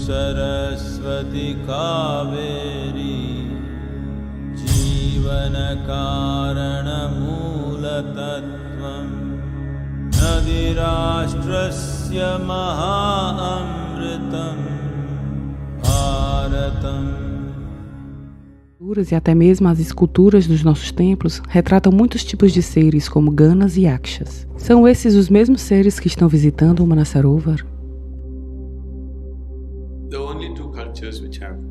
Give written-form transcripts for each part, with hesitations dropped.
Saraswati Kaveri Jivana Karana Mula Tattvam Nadirashtrasya Maha Amritam Bharatam. E até mesmo as esculturas dos nossos templos retratam muitos tipos de seres, como Ganas e Yakshas. São esses os mesmos seres que estão visitando o Manasarovar?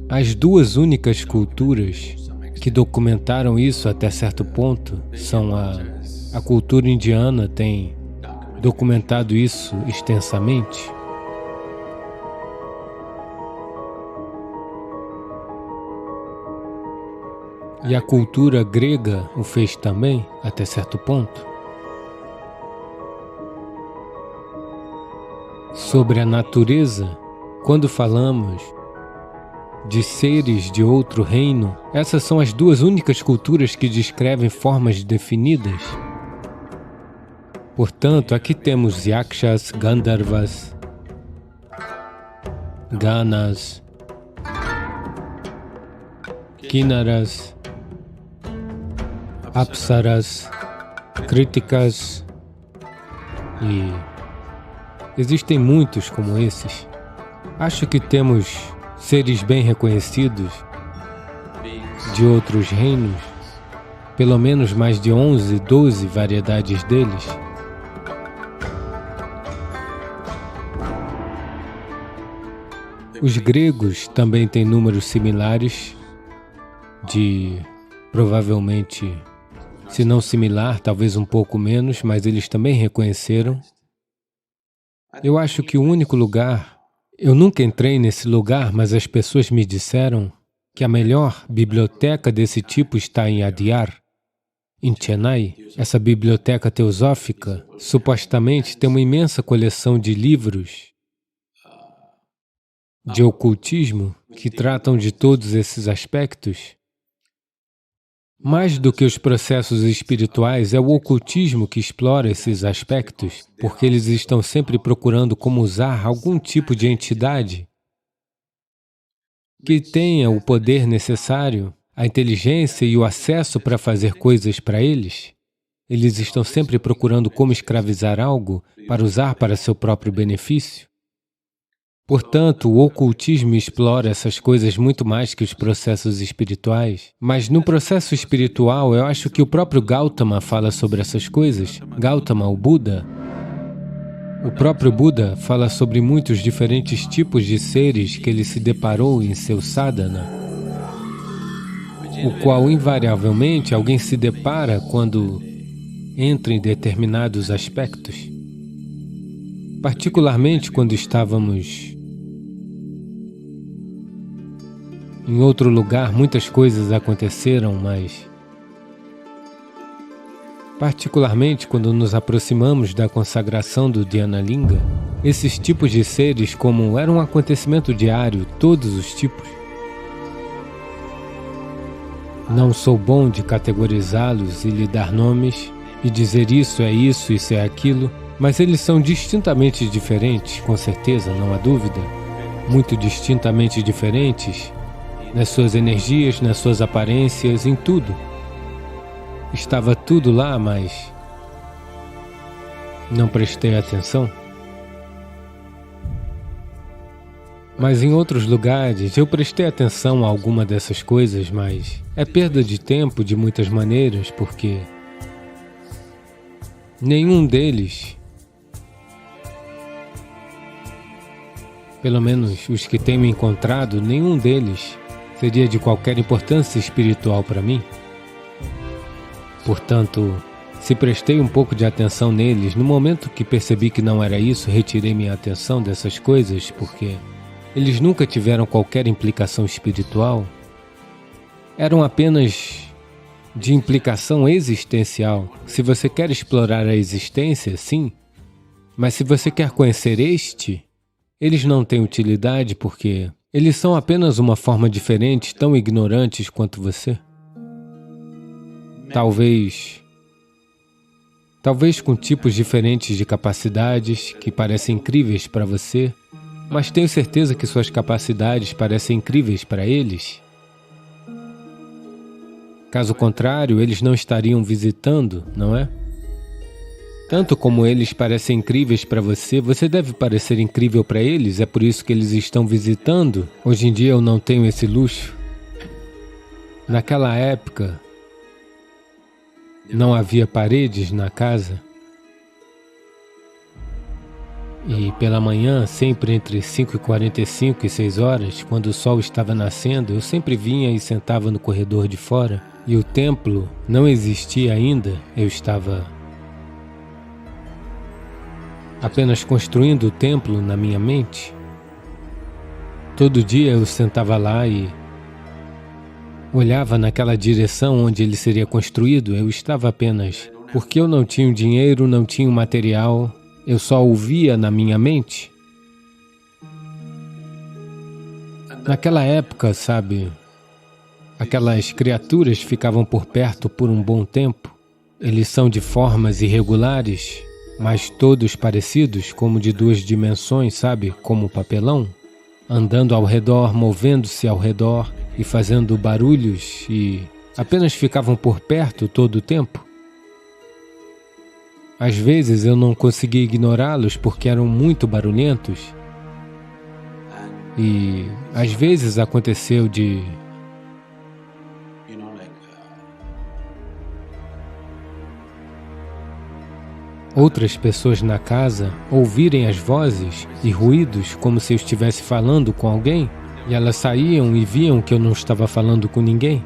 As duas únicas culturas que documentaram isso até certo ponto são a cultura indiana tem documentado isso extensamente. E a cultura grega o fez também, até certo ponto. Sobre a natureza, quando falamos de seres de outro reino, essas são as duas únicas culturas que descrevem formas definidas. Portanto, aqui temos Yakshas, Gandharvas, Ganas, Kinnaras, Apsaras, Kritikas e existem muitos como esses. Acho que temos seres bem reconhecidos de outros reinos, pelo menos mais de 11, 12 variedades deles. Os gregos também têm números similares de, provavelmente, se não similar, talvez um pouco menos, mas eles também reconheceram. Eu acho que o único lugar, eu nunca entrei nesse lugar, mas as pessoas me disseram que a melhor biblioteca desse tipo está em Adyar, em Chennai. Essa biblioteca teosófica supostamente tem uma imensa coleção de livros de ocultismo que tratam de todos esses aspectos. Mais do que os processos espirituais, é o ocultismo que explora esses aspectos, porque eles estão sempre procurando como usar algum tipo de entidade que tenha o poder necessário, a inteligência e o acesso para fazer coisas para eles. Eles estão sempre procurando como escravizar algo para usar para seu próprio benefício. Portanto, o ocultismo explora essas coisas muito mais que os processos espirituais. Mas no processo espiritual, eu acho que o próprio Gautama fala sobre essas coisas. Gautama, o Buda. O próprio Buda fala sobre muitos diferentes tipos de seres que ele se deparou em seu sadhana, o qual, invariavelmente, alguém se depara quando entra em determinados aspectos. Particularmente quando estávamos em outro lugar, muitas coisas aconteceram, mas particularmente quando nos aproximamos da consagração do Dhyana Linga, esses tipos de seres, como era um acontecimento diário, todos os tipos. Não sou bom de categorizá-los e lhe dar nomes e dizer isso é aquilo, mas eles são distintamente diferentes, com certeza, não há dúvida. Muito distintamente diferentes nas suas energias, nas suas aparências, em tudo. Estava tudo lá, mas não prestei atenção. Mas em outros lugares eu prestei atenção a alguma dessas coisas, mas é perda de tempo de muitas maneiras, porque nenhum deles, pelo menos os que tenho encontrado, nenhum deles seria de qualquer importância espiritual para mim. Portanto, se prestei um pouco de atenção neles, no momento que percebi que não era isso, retirei minha atenção dessas coisas, porque eles nunca tiveram qualquer implicação espiritual, eram apenas de implicação existencial. Se você quer explorar a existência, sim, mas se você quer conhecer eles não têm utilidade porque eles são apenas uma forma diferente, tão ignorantes quanto você. Talvez com tipos diferentes de capacidades que parecem incríveis para você, mas tenho certeza que suas capacidades parecem incríveis para eles. Caso contrário, eles não estariam visitando, não é? Tanto como eles parecem incríveis para você, você deve parecer incrível para eles, é por isso que eles estão visitando. Hoje em dia eu não tenho esse luxo. Naquela época, não havia paredes na casa. E pela manhã, sempre entre 5h45 e 6 horas, quando o sol estava nascendo, eu sempre vinha e sentava no corredor de fora. E o templo não existia ainda, eu estava apenas construindo o templo na minha mente. Todo dia eu sentava lá e olhava naquela direção onde ele seria construído. Eu estava apenas, porque eu não tinha o dinheiro, não tinha o material, eu só o via na minha mente. Naquela época, sabe, aquelas criaturas ficavam por perto por um bom tempo. Eles são de formas irregulares, mas todos parecidos, como de 2 dimensões, sabe, como papelão, andando ao redor, movendo-se ao redor e fazendo barulhos, e apenas ficavam por perto todo o tempo. Às vezes eu não conseguia ignorá-los porque eram muito barulhentos. E às vezes aconteceu de outras pessoas na casa ouvirem as vozes e ruídos como se eu estivesse falando com alguém, e elas saíam e viam que eu não estava falando com ninguém.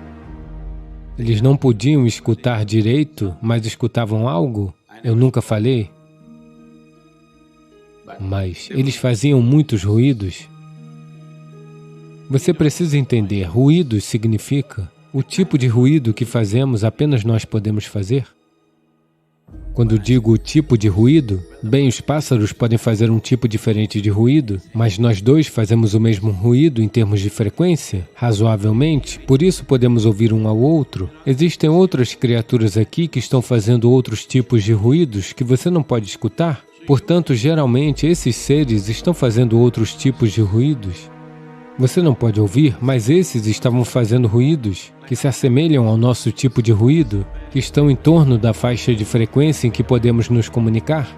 Eles não podiam escutar direito, mas escutavam algo. Eu nunca falei, mas eles faziam muitos ruídos. Você precisa entender, ruídos significa o tipo de ruído que fazemos apenas nós podemos fazer. Quando digo o tipo de ruído, bem, os pássaros podem fazer um tipo diferente de ruído, mas nós dois fazemos o mesmo ruído em termos de frequência, razoavelmente, por isso podemos ouvir um ao outro. Existem outras criaturas aqui que estão fazendo outros tipos de ruídos que você não pode escutar. Portanto, geralmente, esses seres estão fazendo outros tipos de ruídos. Você não pode ouvir, mas esses estavam fazendo ruídos que se assemelham ao nosso tipo de ruído, que estão em torno da faixa de frequência em que podemos nos comunicar.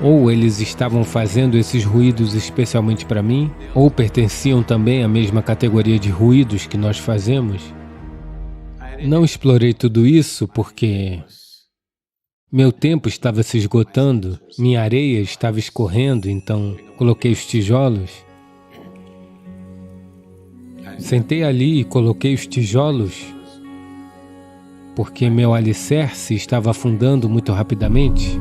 Ou eles estavam fazendo esses ruídos especialmente para mim, ou pertenciam também à mesma categoria de ruídos que nós fazemos. Não explorei tudo isso porque meu tempo estava se esgotando, minha areia estava escorrendo, então coloquei os tijolos. Sentei ali e coloquei os tijolos porque meu alicerce estava afundando muito rapidamente.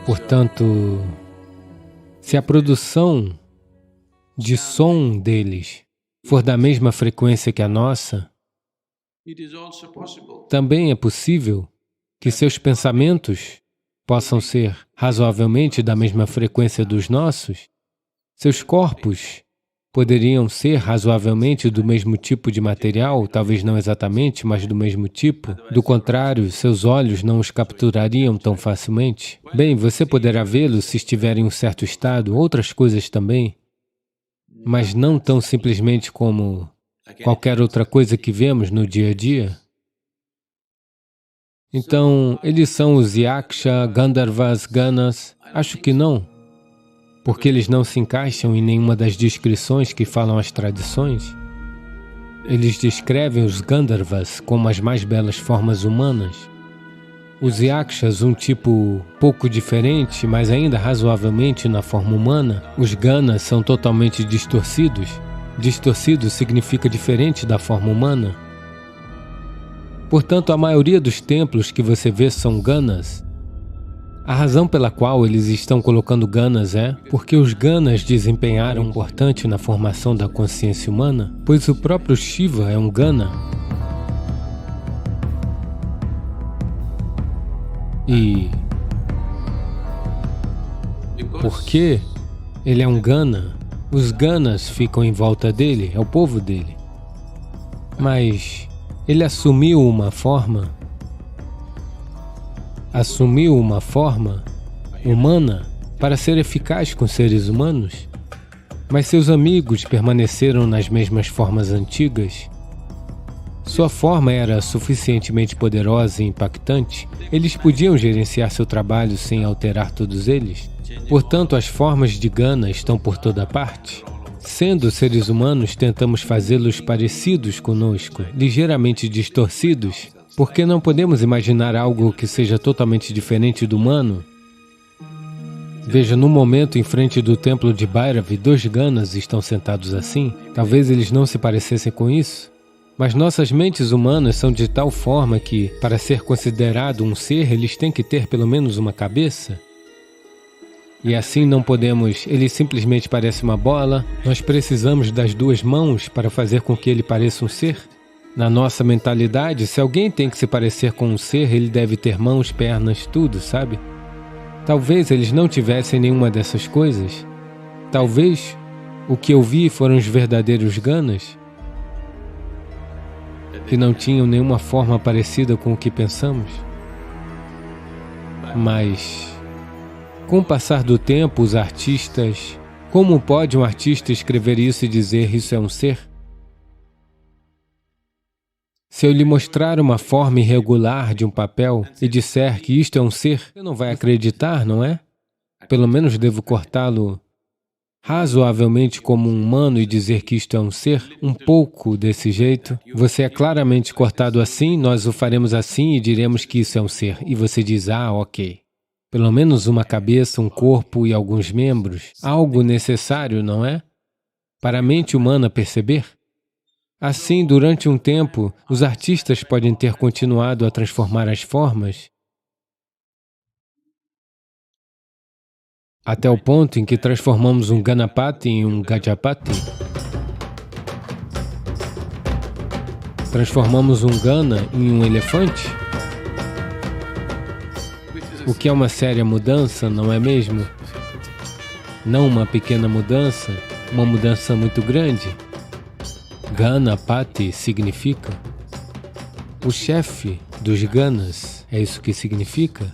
Portanto, se a produção de som deles for da mesma frequência que a nossa, também é possível que seus pensamentos possam ser razoavelmente da mesma frequência dos nossos. Seus corpos poderiam ser razoavelmente do mesmo tipo de material, talvez não exatamente, mas do mesmo tipo. Do contrário, seus olhos não os capturariam tão facilmente. Bem, você poderá vê-los se estiver em um certo estado, outras coisas também, mas não tão simplesmente como qualquer outra coisa que vemos no dia a dia. Então, eles são os Yaksha, Gandharvas, Ganas? Acho que não, porque eles não se encaixam em nenhuma das descrições que falam as tradições. Eles descrevem os Gandharvas como as mais belas formas humanas. Os Yakshas, um tipo pouco diferente, mas ainda razoavelmente na forma humana. Os Ganas são totalmente distorcidos. Distorcido significa diferente da forma humana. Portanto, a maioria dos templos que você vê são Ganas. A razão pela qual eles estão colocando Ganas é porque os Ganas desempenharam um importante na formação da consciência humana, pois o próprio Shiva é um Gana. E por que ele é um Gana? Os Ganas ficam em volta dele, é o povo dele. Mas ele assumiu uma forma humana para ser eficaz com seres humanos. Mas seus amigos permaneceram nas mesmas formas antigas. Sua forma era suficientemente poderosa e impactante. Eles podiam gerenciar seu trabalho sem alterar todos eles. Portanto, as formas de Gana estão por toda parte. Sendo seres humanos, tentamos fazê-los parecidos conosco, ligeiramente distorcidos, porque não podemos imaginar algo que seja totalmente diferente do humano. Veja, no momento em frente do templo de Bhairavi, 2 Ganas estão sentados assim. Talvez eles não se parecessem com isso, mas nossas mentes humanas são de tal forma que, para ser considerado um ser, eles têm que ter pelo menos uma cabeça. E assim não podemos, ele simplesmente parece uma bola, nós precisamos das 2 mãos para fazer com que ele pareça um ser. Na nossa mentalidade, se alguém tem que se parecer com um ser, ele deve ter mãos, pernas, tudo, sabe? Talvez eles não tivessem nenhuma dessas coisas. Talvez o que eu vi foram os verdadeiros Ganas, que não tinham nenhuma forma parecida com o que pensamos. Mas, com o passar do tempo, os artistas... Como pode um artista escrever isso e dizer isso é um ser? Se eu lhe mostrar uma forma irregular de um papel e disser que isto é um ser, você não vai acreditar, não é? Pelo menos devo cortá-lo razoavelmente como um humano e dizer que isto é um ser, um pouco desse jeito. Você é claramente cortado assim, nós o faremos assim e diremos que isso é um ser. E você diz, ah, ok. Pelo menos uma cabeça, um corpo e alguns membros. Algo necessário, não é? Para a mente humana perceber. Assim, durante um tempo, os artistas podem ter continuado a transformar as formas até o ponto em que transformamos um Ganapati em um Gajapati. Transformamos um Gana em um elefante. O que é uma séria mudança, não é mesmo? Não uma pequena mudança, uma mudança muito grande. Ganapati significa o chefe dos Ganas, é isso que significa?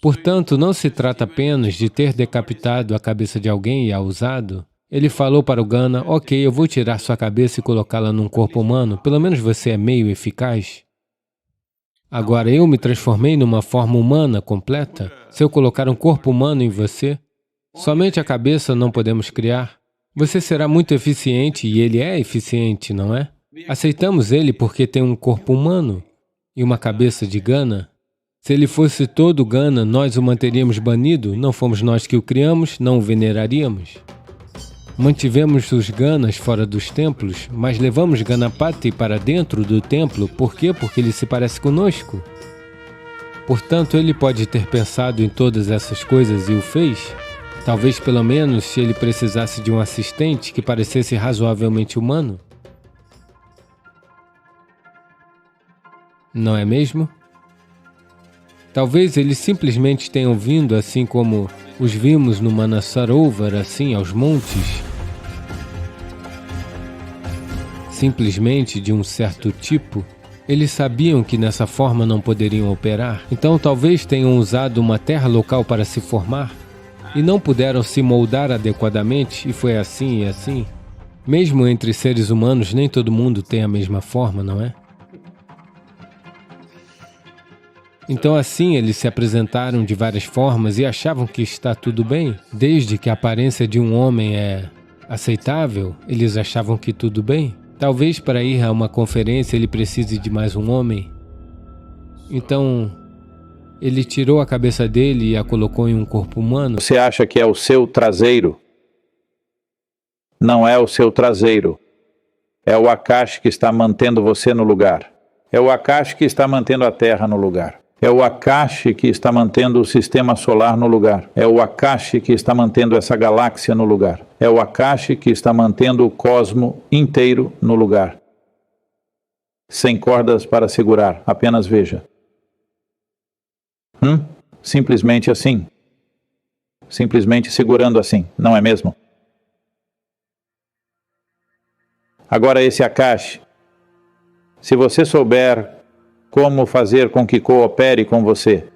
Portanto, não se trata apenas de ter decapitado a cabeça de alguém e a usado. Ele falou para o Gana, ok, eu vou tirar sua cabeça e colocá-la num corpo humano, pelo menos você é meio eficaz. Agora, eu me transformei numa forma humana completa. Se eu colocar um corpo humano em você, somente a cabeça não podemos criar. Você será muito eficiente e ele é eficiente, não é? Aceitamos ele porque tem um corpo humano e uma cabeça de Gana. Se ele fosse todo Gana, nós o manteríamos banido, não fomos nós que o criamos, não o veneraríamos. Mantivemos os Ganas fora dos templos, mas levamos Ganapati para dentro do templo. Por quê? Porque ele se parece conosco. Portanto, ele pode ter pensado em todas essas coisas e o fez. Talvez, pelo menos, se ele precisasse de um assistente que parecesse razoavelmente humano. Não é mesmo? Talvez eles simplesmente tenham vindo, assim como os vimos no Manasarovar, assim, aos montes, simplesmente de um certo tipo. Eles sabiam que nessa forma não poderiam operar, então talvez tenham usado uma terra local para se formar e não puderam se moldar adequadamente, e foi assim e assim. Mesmo entre seres humanos, nem todo mundo tem a mesma forma, não é? Então assim eles se apresentaram de várias formas e achavam que está tudo bem. Desde que a aparência de um homem é aceitável, eles achavam que tudo bem. Talvez para ir a uma conferência ele precise de mais um homem. Então, ele tirou a cabeça dele e a colocou em um corpo humano. Você acha que é o seu traseiro? Não é o seu traseiro. É o Akash que está mantendo você no lugar. É o Akash que está mantendo a Terra no lugar. É o Akash que está mantendo o sistema solar no lugar. É o Akash que está mantendo essa galáxia no lugar. É o Akash que está mantendo o cosmo inteiro no lugar. Sem cordas para segurar, apenas veja. Simplesmente assim. simplesmente segurando assim, não é mesmo? Agora esse Akash, se você souber como fazer com que coopere com você,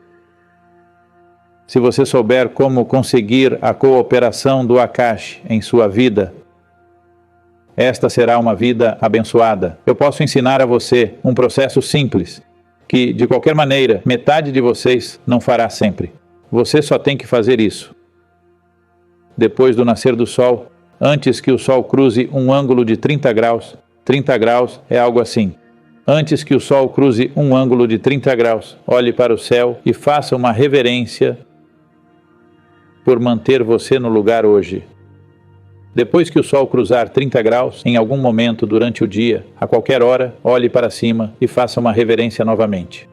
se você souber como conseguir a cooperação do Akash em sua vida, esta será uma vida abençoada. Eu posso ensinar a você um processo simples, que, de qualquer maneira, metade de vocês não fará sempre. Você só tem que fazer isso. Depois do nascer do sol, antes que o sol cruze um ângulo de 30 graus é algo assim. Antes que o sol cruze um ângulo de 30 graus, olhe para o céu e faça uma reverência por manter você no lugar hoje. Depois que o sol cruzar 30 graus, em algum momento durante o dia, a qualquer hora, olhe para cima e faça uma reverência novamente.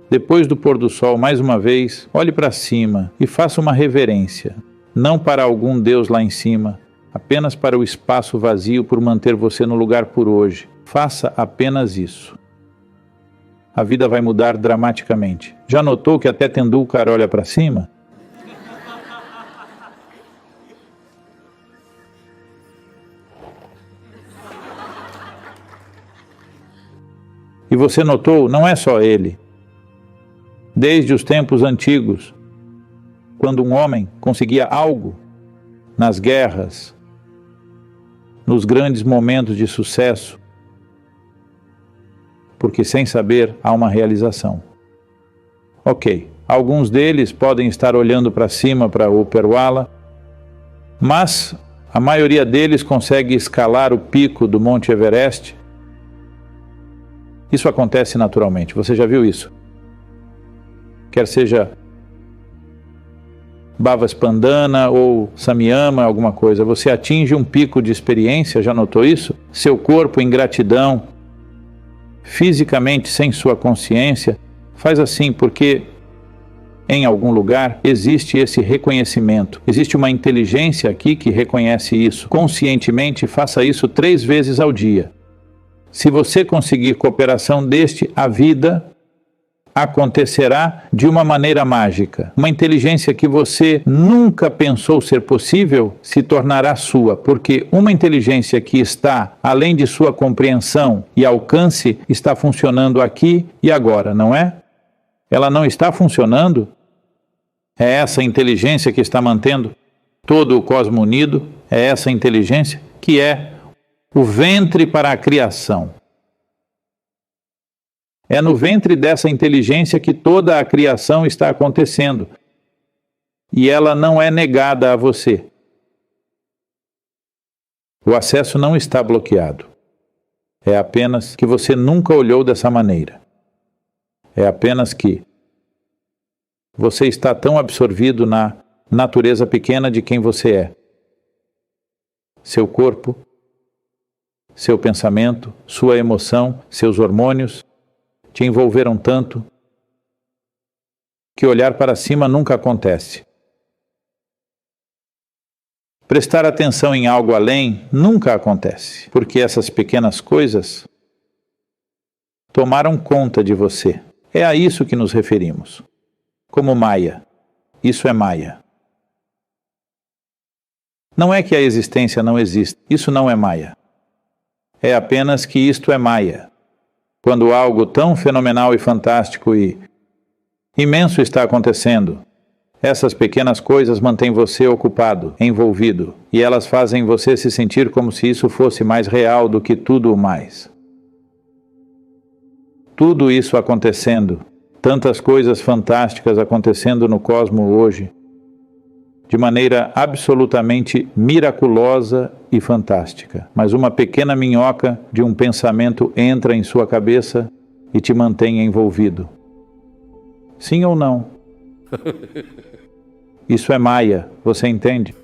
Depois do pôr do sol, mais uma vez, olhe para cima e faça uma reverência. Não para algum Deus lá em cima, apenas para o espaço vazio por manter você no lugar por hoje. Faça apenas isso. A vida vai mudar dramaticamente. Já notou que até Tendulkar olha para cima? E você notou, não é só ele. Desde os tempos antigos, quando um homem conseguia algo nas guerras, nos grandes momentos de sucesso, porque sem saber há uma realização. Ok, alguns deles podem estar olhando para cima para o Upperwala, mas a maioria deles consegue escalar o pico do Monte Everest. Isso acontece naturalmente, você já viu isso? Quer seja Bhavaspandana ou Samyama, alguma coisa, você atinge um pico de experiência, já notou isso? Seu corpo em gratidão, fisicamente sem sua consciência, faz assim porque em algum lugar existe esse reconhecimento. Existe uma inteligência aqui que reconhece isso. Conscientemente, faça isso 3 vezes ao dia. Se você conseguir cooperação deste, a vida acontecerá de uma maneira mágica. Uma inteligência que você nunca pensou ser possível se tornará sua, porque uma inteligência que está além de sua compreensão e alcance está funcionando aqui e agora, não é? Ela não está funcionando? É essa inteligência que está mantendo todo o cosmo unido? É essa inteligência que é o ventre para a criação. É no ventre dessa inteligência que toda a criação está acontecendo. E ela não é negada a você. O acesso não está bloqueado. É apenas que você nunca olhou dessa maneira. É apenas que você está tão absorvido na natureza pequena de quem você é. Seu corpo, seu pensamento, sua emoção, seus hormônios te envolveram tanto que olhar para cima nunca acontece. Prestar atenção em algo além nunca acontece, porque essas pequenas coisas tomaram conta de você. É a isso que nos referimos. Como Maya. Isso é Maya. Não é que a existência não existe. Isso não é Maya. É apenas que isto é Maya. Quando algo tão fenomenal e fantástico e imenso está acontecendo, essas pequenas coisas mantêm você ocupado, envolvido, e elas fazem você se sentir como se isso fosse mais real do que tudo o mais. Tudo isso acontecendo, tantas coisas fantásticas acontecendo no cosmos hoje, de maneira absolutamente miraculosa e fantástica. Mas uma pequena minhoca de um pensamento entra em sua cabeça e te mantém envolvido. Sim ou não? Isso é Maya, você entende?